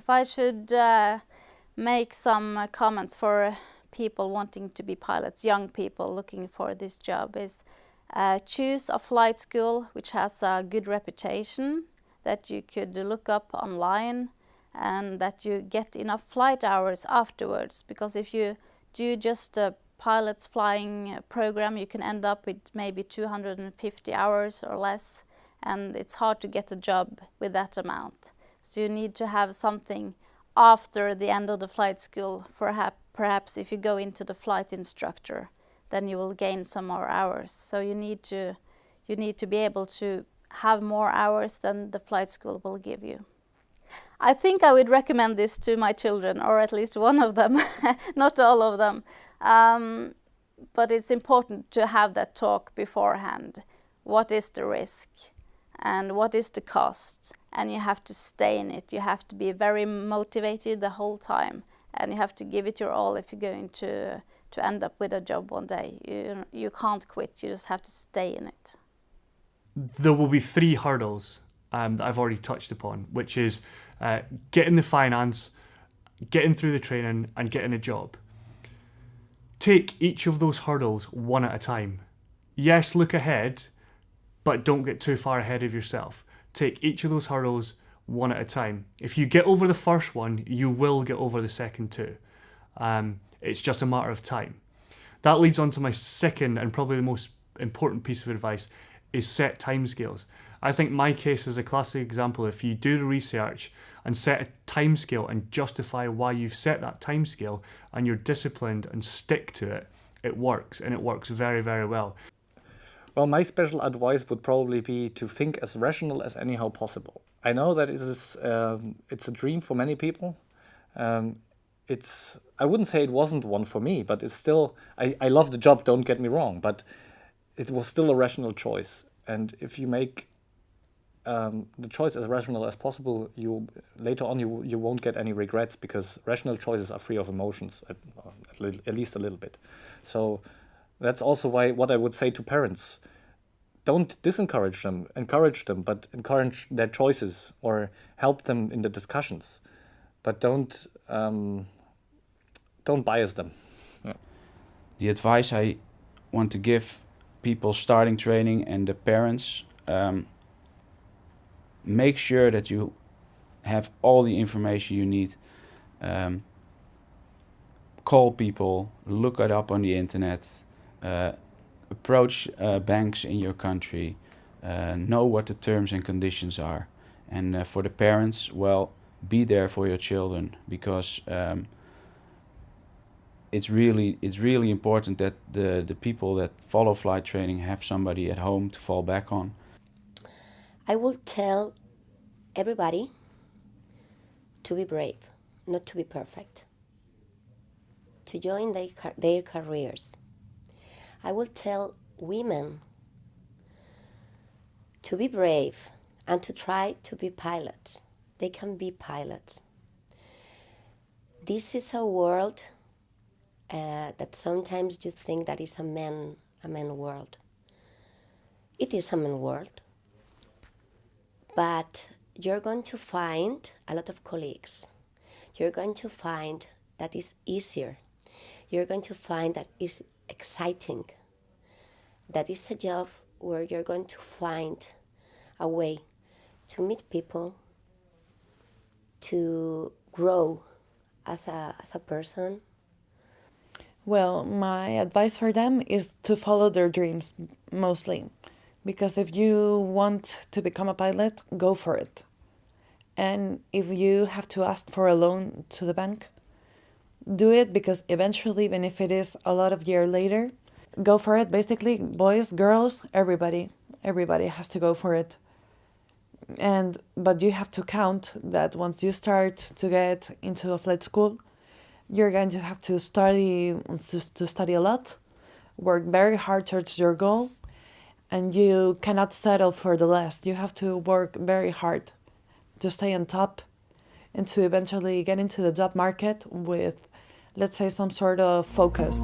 If I should make some comments for people wanting to be pilots, young people looking for this job, is choose a flight school which has a good reputation, that you could look up online, and that you get enough flight hours afterwards. Because if you do just a pilot's flying program, you can end up with maybe 250 hours or less, and it's hard to get a job with that amount. So you need to have something after the end of the flight school. Perhaps if you go into the flight instructor, then you will gain some more hours. So you need to be able to have more hours than the flight school will give you. I think I would recommend this to my children, or at least one of them, not all of them. But it's important to have that talk beforehand. What is the risk? And what is the cost? And you have to stay in it. You have to be very motivated the whole time. And you have to give it your all if you're going to end up with a job one day. You can't quit, you just have to stay in it. There will be 3 hurdles that I've already touched upon, which is getting the finance, getting through the training, and getting a job. Take each of those hurdles one at a time. Yes, look ahead, but don't get too far ahead of yourself. Take each of those hurdles one at a time. If you get over the first one, you will get over the second 2. It's just a matter of time. That leads on to my second and probably the most important piece of advice, is set timescales. I think my case is a classic example. If you do the research and set a timescale and justify why you've set that timescale, and you're disciplined and stick to it, it works, and it works very, very well. Well, my special advice would probably be to think as rational as anyhow possible. I know that it's a dream for many people. I wouldn't say it wasn't one for me, but it's still, I love the job, don't get me wrong, but it was still a rational choice. And if you make the choice as rational as possible, later on you won't get any regrets, because rational choices are free of emotions, at least a little bit. So that's also what I would say to parents. Don't disencourage them, encourage them, but encourage their choices or help them in the discussions. But don't bias them. Yeah. The advice I want to give people starting training and the parents, make sure that you have all the information you need. Call people, look it up on the internet, approach banks in your country, know what the terms and conditions are. And for the parents, well, be there for your children, because it's really important that the people that follow flight training have somebody at home to fall back on. I will tell everybody to be brave, not to be perfect, to join their careers. I will tell women to be brave and to try to be pilots. They can be pilots. This is a world that sometimes you think that is a man world. It is a man world, but you're going to find a lot of colleagues. You're going to find that it's easier. You're going to find that it's exciting. That is a job where you're going to find a way to meet people, to grow as a person. Well, my advice for them is to follow their dreams, mostly. Because if you want to become a pilot, go for it. And if you have to ask for a loan to the bank, do it, because eventually, even if it is a lot of years later, go for it. Basically, boys, girls, everybody has to go for it. But you have to count that once you start to get into a flight school, you're going to have to study a lot, work very hard towards your goal, and you cannot settle for the less. You have to work very hard to stay on top and to eventually get into the job market with, let's say, some sort of focus.